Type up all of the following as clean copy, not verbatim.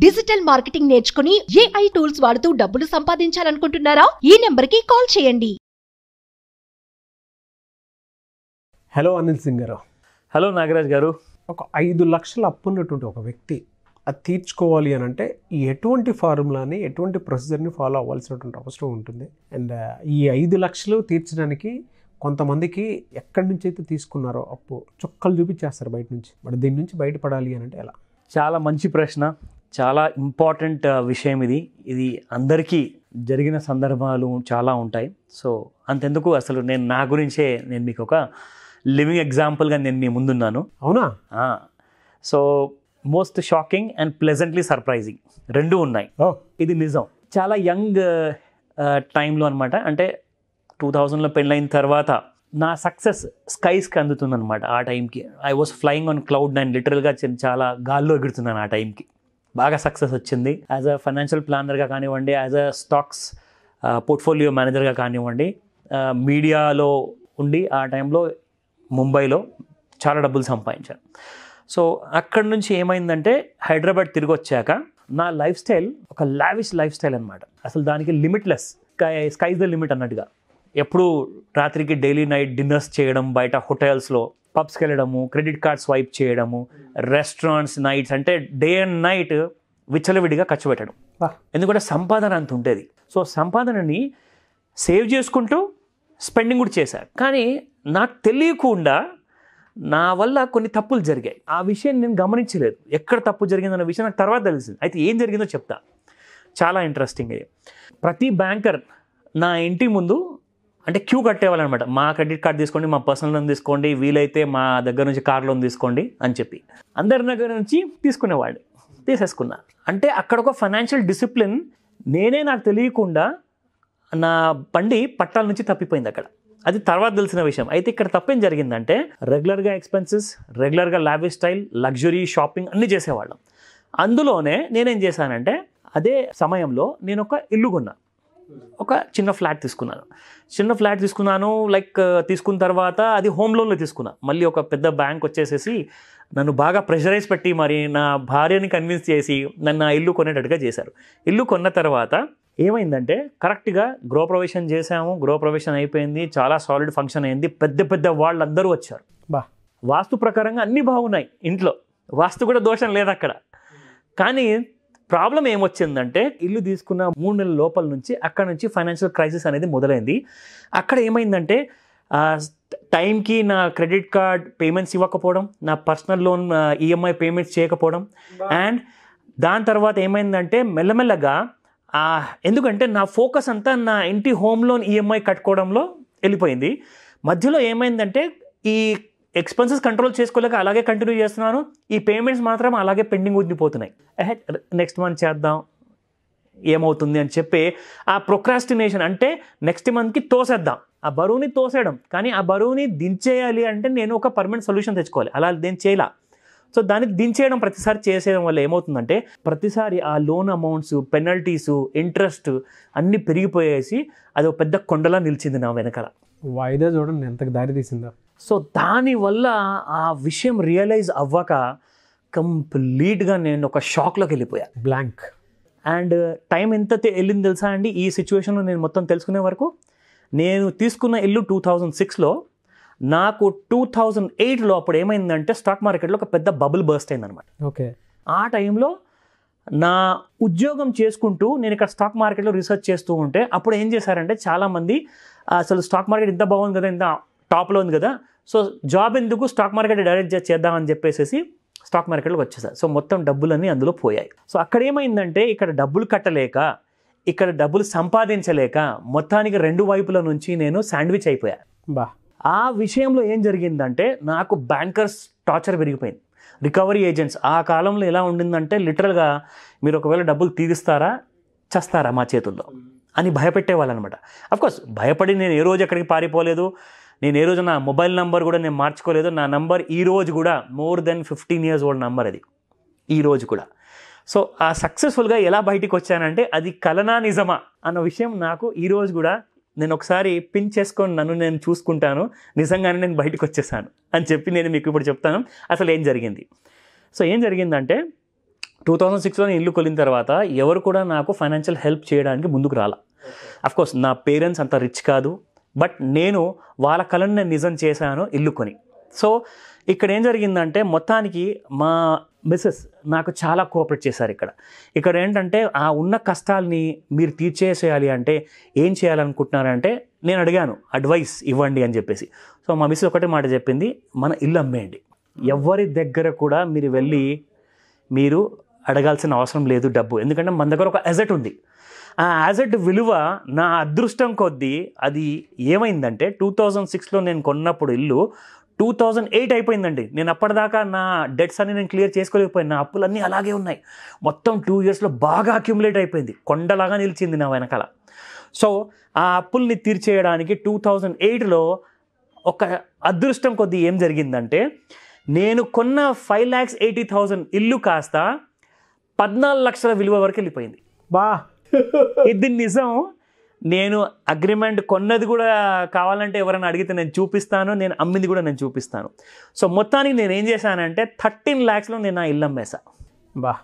Digital marketing నేర్చుకుని AI tools వాడుతూ డబ్బులు సంపాదించాలనుకుంటున్నారా? ఈ నెంబర్కి కాల్ చేయండి. హలో అనిల్ సింగ్ గారు. హలో నాగరాజ్ గారు. ఒక 5 లక్షల అప్పు ఉన్నటువంటి ఒక వ్యక్తి అది తీర్చుకోవాలి అని అంటే ఎటువంటి ఫార్ములాని ఎటువంటి ప్రొసీజర్ని ఫాలో అవ్వాల్సినటువంటి అవసరం ఉంటుంది. అండ్ ఈ 5 లక్షలు తీర్చడానికి కొంతమందికి ఎక్కడి నుంచి అయితే తీసుకున్నారో అప్పు చుక్కలు చూపించేస్తారు బయట నుంచి. మరి దీని నుంచి బయటపడాలి అని అంటే ఎలా? చాలా మంచి ప్రశ్న, చాలా ఇంపార్టెంట్ విషయం ఇది. ఇది అందరికీ జరిగిన సందర్భాలు చాలా ఉంటాయి. సో అంతెందుకు, అసలు నేను నా గురించే నేను మీకు ఒక లివింగ్ ఎగ్జాంపుల్గా నేను మీ ముందున్నాను. అవునా? So most shocking and pleasantly surprising రెండు ఉన్నాయి. ఇది నిజం. చాలా యంగ్ టైంలో అనమాట, అంటే 2000లో పెళ్ళైన తర్వాత నా సక్సెస్ స్కైస్కి అందుతుందన్నమాట. ఆ టైంకి ఐ వాస్ ఫ్లయింగ్ ఆన్ క్లౌడ్9, లిటరల్గా చాలా గాల్లో ఎగురుతున్నాను ఆ టైంకి. బాగా సక్సెస్ వచ్చింది. యాజ్ అ ఫైనాన్షియల్ ప్లానర్గా కానివ్వండి, యాజ్ అ స్టాక్స్ పోర్ట్ఫోలియో మేనేజర్గా కానివ్వండి, మీడియాలో ఉండి ఆ టైంలో ముంబైలో చాలా డబ్బులు సంపాదించాను. సో అక్కడి నుంచి ఏమైందంటే హైదరాబాద్ తిరిగి వచ్చాక నా లైఫ్ స్టైల్ ఒక లావిష్ లైఫ్ స్టైల్ అనమాట. అసలు దానికి లిమిట్లెస్, స్కైజ్ ద లిమిట్ అన్నట్టుగా. ఎప్పుడు రాత్రికి డైలీ నైట్ డిన్నర్స్ చేయడం, బయట హోటల్స్లో పబ్స్కి వెళ్ళడము, క్రెడిట్ కార్డ్ స్వైప్ చేయడము, రెస్టారెంట్స్ నైట్స్, అంటే డే అండ్ నైట్ విచ్చలవిడిగా ఖర్చు పెట్టడం. ఎందుకంటే సంపాదన అంత ఉండేది. సో సంపాదనని సేవ్ చేసుకుంటూ స్పెండింగ్ కూడా చేశాను. కానీ నాకు తెలియకుండా నా వల్ల కొన్ని తప్పులు జరిగాయి. ఆ విషయం నేను గమనించలేదు. ఎక్కడ తప్పు జరిగిందన్న విషయం నాకు తర్వాత తెలిసింది. అయితే ఏం జరిగిందో చెప్తా. చాలా ఇంట్రెస్టింగ్ ఇది. ప్రతి బ్యాంకర్ నా ఇంటి ముందు అంటే క్యూ కట్టేవాళ్ళనమాట. మా క్రెడిట్ కార్డ్ తీసుకోండి, మా పర్సనల్ లోన్ తీసుకోండి, వీలైతే మా దగ్గర నుంచి కార్ లోన్ తీసుకోండి అని చెప్పి అందరి దగ్గర నుంచి తీసుకునేవాడిని. తీసేసుకున్నా. అంటే అక్కడ ఒక ఫైనాన్షియల్ డిసిప్లిన్ నేనే నాకు తెలియకుండా నా బండి పట్టాల నుంచి తప్పిపోయింది అక్కడ. అది తర్వాత తెలిసిన విషయం. అయితే ఇక్కడ తప్పేం జరిగిందంటే రెగ్యులర్గా ఎక్స్పెన్సెస్, రెగ్యులర్గా లావిష్ స్టైల్, లగ్జరీ షాపింగ్ అన్నీ చేసేవాళ్ళం. అందులోనే నేనేం చేశానంటే అదే సమయంలో నేను ఒక ఇల్లు కొన్నా. ఒక చిన్న ఫ్లాట్ తీసుకున్నాను. లైక్ తీసుకున్న తర్వాత అది హోమ్ లోన్లో తీసుకున్నా. మళ్ళీ ఒక పెద్ద బ్యాంక్ వచ్చేసేసి నన్ను బాగా ప్రెషరైజ్ పెట్టి మరి నా భార్యని కన్విన్స్ చేసి నన్ను ఆ ఇల్లు కొనేటట్టుగా చేశారు. ఇల్లు కొన్న తర్వాత ఏమైందంటే కరెక్ట్గా గృహప్రవేశం చేశాము. గృహప్రవేశం అయిపోయింది, చాలా సాలిడ్ ఫంక్షన్ అయింది. పెద్ద పెద్ద వాళ్ళందరూ వచ్చారు. వాస్తు ప్రకారంగా అన్నీ బాగున్నాయి ఇంట్లో, వాస్తు కూడా దోషం లేదు అక్కడ. కానీ ప్రాబ్లం ఏమొచ్చిందంటే ఇల్లు తీసుకున్న 3 నెలల లోపల నుంచి అక్కడ నుంచి ఫైనాన్షియల్ క్రైసిస్ అనేది మొదలైంది. అక్కడ ఏమైందంటే టైంకి నా క్రెడిట్ కార్డ్ పేమెంట్స్ ఇవ్వకపోవడం, నా పర్సనల్ లోన్ EMI పేమెంట్స్ చేయకపోవడం, అండ్ దాని తర్వాత ఏమైందంటే మెల్లమెల్లగా ఎందుకంటే నా ఫోకస్ అంతా నా ఇంటి హోమ్ లోన్ EMI కట్టుకోవడంలో వెళ్ళిపోయింది. మధ్యలో ఏమైందంటే ఈ ఎక్స్పెన్సెస్ కంట్రోల్ చేసుకోలేక అలాగే కంటిన్యూ చేస్తున్నాను. ఈ పేమెంట్స్ మాత్రం అలాగే పెండింగ్ ఉండిపోతున్నాయి. నెక్స్ట్ మంత్ చేద్దాం, ఏమవుతుంది అని చెప్పి ఆ ప్రొక్రాస్టినేషన్, అంటే నెక్స్ట్ మంత్కి తోసేద్దాం, ఆ బరువుని తోసేయడం. కానీ ఆ బరువుని దించేయాలి అంటే నేను ఒక పర్మనెంట్ సొల్యూషన్ తెచ్చుకోవాలి. అలా నేను చేయాల. సో దాన్ని దించేయడం ప్రతిసారి చేసేయడం వల్ల ఏమవుతుందంటే ప్రతిసారి ఆ లోన్ అమౌంట్స్, పెనల్టీసు, ఇంట్రెస్ట్ అన్నీ పెరిగిపోయేసి అది ఒక పెద్ద కొండలా నిలిచింది నా వెనకాల. వాయిదా చూడండి ఎంతకు దారి తీసిందో. సో దానివల్ల ఆ విషయం రియలైజ్ అవ్వక కంప్లీట్గా నేను ఒక షాక్లోకి వెళ్ళిపోయా, బ్లాంక్. అండ్ టైం ఎంత వెళ్ళింది తెలుసా అండి ఈ సిచ్యువేషన్లో నేను మొత్తం తెలుసుకునే వరకు? నేను తీసుకున్న ఇల్లు 2006లో, నాకు 2008లో అప్పుడు ఏమైందంటే స్టాక్ మార్కెట్లో ఒక పెద్ద బబుల్ బర్స్ట్ అయిందనమాట. ఓకే. ఆ టైంలో నా ఉద్యోగం చేసుకుంటూ నేను ఇక్కడ స్టాక్ మార్కెట్లో రీసెర్చ్ చేస్తూ ఉంటే అప్పుడు ఏం చేశారంటే చాలామంది అసలు స్టాక్ మార్కెట్ ఇంత బాగుంది కదా, ఇంత టాప్లో ఉంది కదా, సో జాబ్ ఎందుకు, స్టాక్ మార్కెట్ డైరెక్ట్ చేద్దామని చెప్పేసి స్టాక్ మార్కెట్లోకి వచ్చేసారు. సో మొత్తం డబ్బులన్నీ అందులో పోయాయి. సో అక్కడ ఏమైందంటే ఇక్కడ డబ్బులు కట్టలేక, ఇక్కడ డబ్బులు సంపాదించలేక మొత్తానికి 2 వైపుల నుంచి నేను శాండ్విచ్ అయిపోయా. ఆ విషయంలో ఏం జరిగిందంటే నాకు బ్యాంకర్స్ టార్చర్ పెరిగిపోయింది. రికవరీ ఏజెంట్స్ ఆ కాలంలో ఎలా ఉండిందంటే లిటరల్గా మీరు ఒకవేళ డబ్బులు తీరుస్తారా చస్తారా మా చేతుల్లో అని భయపెట్టేవాళ్ళు అనమాట. అఫ్కోర్స్ భయపడి నేను ఏ రోజు ఎక్కడికి పారిపోలేదు. నేను ఏ రోజు నా మొబైల్ నెంబర్ కూడా నేను మార్చుకోలేదు. నా నంబర్ ఈ రోజు కూడా more than 15 years old number అది ఈ రోజు కూడా. సో ఆ సక్సెస్ఫుల్గా ఎలా బయటికి వచ్చానంటే అది కలనా నిజమా అన్న విషయం నాకు ఈ రోజు కూడా నేను ఒకసారి పిన్ చేసుకొని నన్ను నేను చూసుకుంటాను, నిజంగానే నేను బయటకు వచ్చేసాను అని చెప్పి నేను మీకు ఇప్పుడు చెప్తాను అసలు ఏం జరిగింది. సో ఏం జరిగిందంటే 2006లో ఇల్లు కొలిన తర్వాత ఎవరు కూడా నాకు ఫైనాన్షియల్ హెల్ప్ చేయడానికి ముందుకు రాలా. అఫ్కోర్స్ నా పేరెంట్స్ అంత రిచ్ కాదు, బట్ నేను వాళ్ళ కలను నేను నిజం చేశాను ఇల్లు కొని. సో ఇక్కడ ఏం జరిగిందంటే మొత్తానికి మా మిస్సెస్ నాకు చాలా కోఆపరేట్ చేశారు. ఇక్కడ ఏంటంటే ఆ ఉన్న కష్టాలని మీరు తీర్చేసేయాలి అంటే ఏం చేయాలనుకుంటున్నారంటే నేను అడిగాను అడ్వైస్ ఇవ్వండి అని చెప్పేసి. సో మా మిస్సెస్ ఒకటే మాట చెప్పింది, మన ఇల్లు అమ్మేయండి. ఎవరి దగ్గర కూడా మీరు వెళ్ళి మీరు అడగాల్సిన అవసరం లేదు డబ్బు, ఎందుకంటే మన దగ్గర ఒక అసెట్ ఉంది. ఆ యాజెట్ విలువ నా అదృష్టం కొద్దీ అది ఏమైందంటే 2006లో నేను కొన్నప్పుడు ఇల్లు 2008 అయిపోయిందండి. నేను అప్పటిదాకా నా డెట్స్ అన్ని నేను క్లియర్ చేసుకోలేకపోయాను, నా అప్పులన్నీ అలాగే ఉన్నాయి. మొత్తం 2 yearsలో బాగా అక్యుములేట్ అయిపోయింది, కొండలాగా నిలిచింది నా వెనకాల. సో ఆ అప్పుల్ని తీర్చేయడానికి 2008లో ఒక అదృష్టం కొద్దీ ఏం జరిగిందంటే నేను కొన్న 5,80,000 ఇల్లు కాస్త 14 లక్షల విలువ వరకు వెళ్ళిపోయింది. బా ఇది నిజం. నేను అగ్రిమెంట్ కొన్నది కూడా కావాలంటే ఎవరైనా అడిగితే నేను చూపిస్తాను, నేను అమ్మింది కూడా నేను చూపిస్తాను. సో మొత్తానికి నేను ఏం చేశానంటే 13 lakhsలో నేను ఆ ఇల్లు అమ్మేశా. బా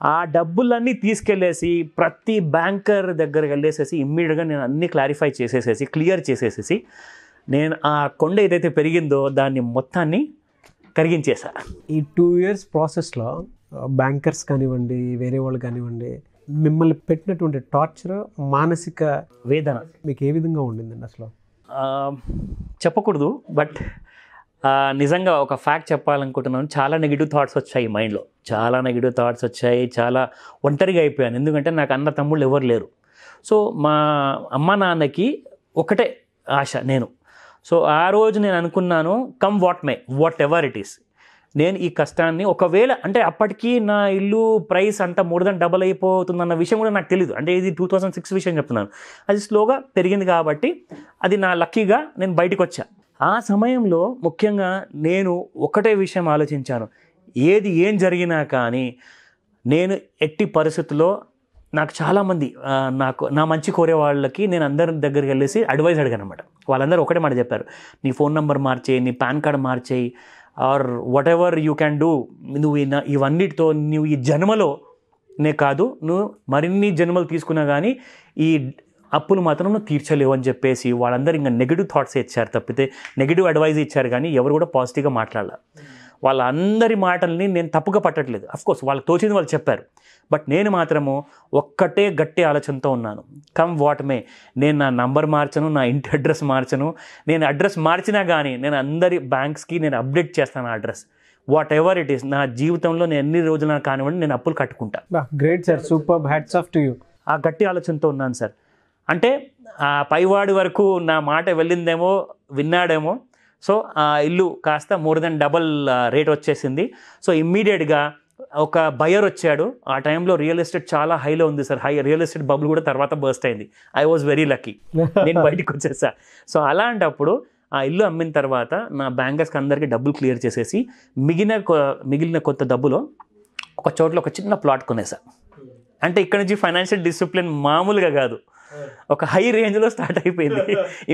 ఆ డబ్బులన్నీ తీసుకెళ్ళేసి ప్రతి బ్యాంకర్ దగ్గరికి వెళ్ళేసేసి ఇమ్మీడియట్గా నేను అన్నీ క్లారిఫై చేసేసేసి క్లియర్ చేసేసేసి నేను ఆ కొండ ఏదైతే పెరిగిందో దాన్ని మొత్తాన్ని కరిగించేశా. ఈ 2 years ప్రాసెస్లో బ్యాంకర్స్ కానివ్వండి, వేరే వాళ్ళు కానివ్వండి, మిమ్మల్ని పెట్టినటువంటి టార్చర్, మానసిక వేదన మీకు ఏ విధంగా ఉండిందండి అసలు? చెప్పకూడదు, బట్ నిజంగా ఒక ఫ్యాక్ట్ చెప్పాలనుకుంటున్నాను. చాలా నెగిటివ్ థాట్స్ వచ్చాయి మైండ్లో, చాలా నెగిటివ్ థాట్స్ వచ్చాయి. చాలా ఒంటరిగా అయిపోయాను, ఎందుకంటే నాకు అన్న తమ్ముళ్ళు ఎవరు లేరు. సో మా అమ్మ నాన్నకి ఒకటే ఆశ నేను. సో ఆ రోజు నేను అనుకున్నాను, come what may, what ever it is, నేను ఈ కష్టాన్ని ఒకవేళ అంటే అప్పటికి నా ఇల్లు ప్రైస్ అంతా మోర్ దెన్ డబల్ అయిపోతుందన్న విషయం కూడా నాకు తెలియదు. అంటే ఇది 2006 విషయం చెప్తున్నాను. అది స్లోగా పెరిగింది కాబట్టి అది నా లక్కీగా నేను బయటకు వచ్చా. ఆ సమయంలో ముఖ్యంగా నేను ఒకటే విషయం ఆలోచించాను, ఏం జరిగినా కానీ నేను ఎట్టి పరిస్థితుల్లో నాకు చాలామంది నా మంచి కోరే వాళ్ళకి నేను అందరి దగ్గరికి వెళ్ళేసి అడ్వైస్ అడిగాను అనమాట. వాళ్ళందరూ ఒకటే మాట చెప్పారు, నీ ఫోన్ నెంబర్ మార్చేయి, నీ పాన్ కార్డ్ మార్చేయి, or whatever you can do. నువ్వు ఇవన్నిటితో నువ్వు ఈ జన్మలోనే కాదు, నువ్వు మరిన్ని జన్మలు తీసుకున్నా కానీ ఈ అప్పులు మాత్రం నువ్వు తీర్చలేవు అని చెప్పేసి వాళ్ళందరూ ఇంకా నెగిటివ్ థాట్స్ ఇచ్చారు తప్పితే, నెగిటివ్ అడ్వైజ్ ఇచ్చారు కానీ ఎవరు కూడా పాజిటివ్గా మాట్లాడాలి. వాళ్ళందరి మాటల్ని నేను తప్పుగా పట్టట్లేదు, అఫ్కోర్స్ వాళ్ళకి తోచింది వాళ్ళు చెప్పారు, బట్ నేను మాత్రము ఒక్కటే గట్టి ఆలోచనతో ఉన్నాను, కమ్ వాట్ మే. నేను నా నంబర్ మార్చను, నా ఇంటి అడ్రస్ మార్చను. నేను అడ్రస్ మార్చినా కానీ నేను అందరి బ్యాంక్స్కి నేను అప్డేట్ చేస్తాను ఆ address, what ever it is. నా జీవితంలో నేను ఎన్ని రోజులు కానివ్వండి నేను అప్పులు కట్టుకుంటా. Great sir, super, hats off to you. ఆ గట్టి ఆలోచనతో ఉన్నాను సార్. అంటే ఆ పైవాడి వరకు నా మాట వెళ్ళిందేమో, విన్నాడేమో. సో ఆ ఇల్లు కాస్త మోర్ దెన్ డబల్ రేట్ వచ్చేసింది. సో ఇమ్మీడియట్గా ఒక బయర్ వచ్చాడు. ఆ టైంలో రియల్ ఎస్టేట్ చాలా హైలో ఉంది సార్, రియల్ ఎస్టేట్ బబుల్ కూడా తర్వాత బర్స్ట్ అయింది. ఐ వాజ్ వెరీ లక్కీ, నేను బయటకు వచ్చేసా. సో అలాంటప్పుడు ఆ ఇల్లు అమ్మిన తర్వాత నా బ్యాంకర్స్కి అందరికీ డబ్బులు క్లియర్ చేసేసి మిగిలిన కొంత డబ్బులో ఒక చోట్ల ఒక చిన్న ప్లాట్ కొనేసా. అంటే ఇక్కడ నుంచి ఫైనాన్షియల్ డిసిప్లిన్ మామూలుగా కాదు, ఒక హై రేంజ్లో స్టార్ట్ అయిపోయింది.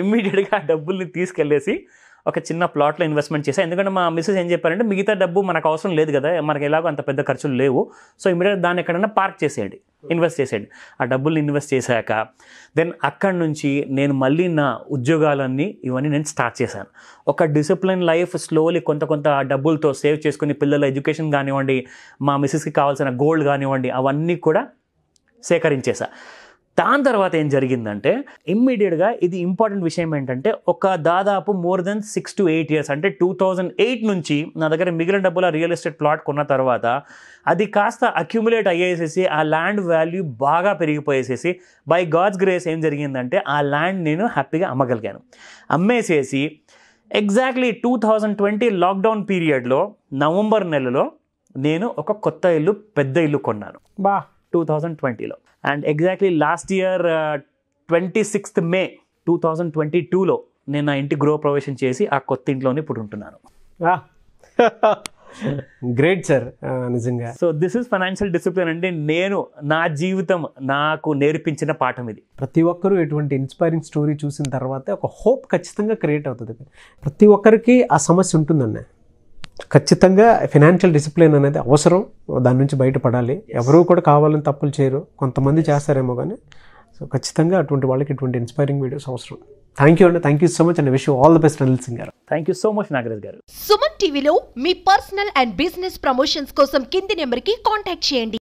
ఇమ్మీడియట్గా ఆ డబ్బుల్ని తీసుకెళ్ళేసి ఒక చిన్న ప్లాట్లో ఇన్వెస్ట్మెంట్ చేశాను. ఎందుకంటే మా మిస్సెస్ ఏం చెప్పారంటే, మిగతా డబ్బు మనకు అవసరం లేదు కదా, మనకి ఎలాగో అంత పెద్ద ఖర్చులు లేవు, సో ఇమ్మీడియట్గా దాన్ని ఎక్కడైనా పార్క్ చేసేయండి, ఇన్వెస్ట్ చేసేయండి. ఆ డబ్బుల్ని ఇన్వెస్ట్ చేశాక దెన్ అక్కడి నుంచి నేను మళ్ళీ నా ఉద్యోగాలన్నీ ఇవన్నీ నేను స్టార్ట్ చేశాను. ఒక డిసిప్లిన్ లైఫ్ స్లోలీ కొంత డబ్బులతో సేవ్ చేసుకుని పిల్లల ఎడ్యుకేషన్ కానివ్వండి, మా మిస్సెస్కి కావాల్సిన గోల్డ్ కానివ్వండి, అవన్నీ కూడా సేకరించేశా. దాని తర్వాత ఏం జరిగిందంటే ఇమ్మీడియట్గా ఇది ఇంపార్టెంట్ విషయం ఏంటంటే, ఒక దాదాపు మోర్ దెన్ 6 to 8 years అంటే 2008 నుంచి నా దగ్గర మిగిలిన డబ్బుల రియల్ ఎస్టేట్ ప్లాట్ కొన్న తర్వాత అది కాస్త అక్యుములేట్ అయ్యేసేసి ఆ ల్యాండ్ వాల్యూ బాగా పెరిగిపోయేసేసి బై గాడ్స్ గ్రేస్ ఏం జరిగిందంటే ఆ ల్యాండ్ నేను హ్యాపీగా అమ్మగలిగాను. అమ్మేసేసి ఎగ్జాక్ట్లీ 2020 లాక్డౌన్ పీరియడ్లో నవంబర్ నెలలో నేను ఒక కొత్త ఇల్లు, పెద్ద ఇల్లు కొన్నాను 2020లో. And exactly last year 26th May 2022లో నేను నా ఇంటి గృహప్రవేశం చేసి ఆ కొత్త ఇంట్లోనే ఇప్పుడు ఉంటున్నాను. గ్రేట్ సార్, నిజంగా. So this is financial discipline అంటే నేను నా జీవితం నాకు నేర్పించిన పాఠం ఇది. ప్రతి ఒక్కరూ ఎటువంటి ఇన్స్పైరింగ్ స్టోరీ చూసిన తర్వాత ఒక హోప్ ఖచ్చితంగా క్రియేట్ అవుతుంది. ప్రతి ఒక్కరికి ఆ సమస్య ఉంటుందండి, ఖచ్చితంగా ఫినాన్షియల్ డిసిప్లిన్ అనేది అవసరం, దాని నుంచి బయటపడాలి. ఎవరూ కూడా కావాలని తప్పులు చేయరు, కొంతమంది చేస్తారేమో కానీ. సో ఖచ్చితంగా అటువంటి వాళ్ళకి ఇటువంటి ఇన్స్పైరింగ్ వీడియోస్ అవసరం. థ్యాంక్ యూ అండి, thank you so much and wish you all the best Anil Singh garu. Thank you so much Nagaraj garu. Suman టీవీలో మీ పర్సనల్ అండ్ బిజినెస్ ప్రమోషన్స్ కోసం కింది నెంబర్కి కాంటాక్ట్ చేయండి.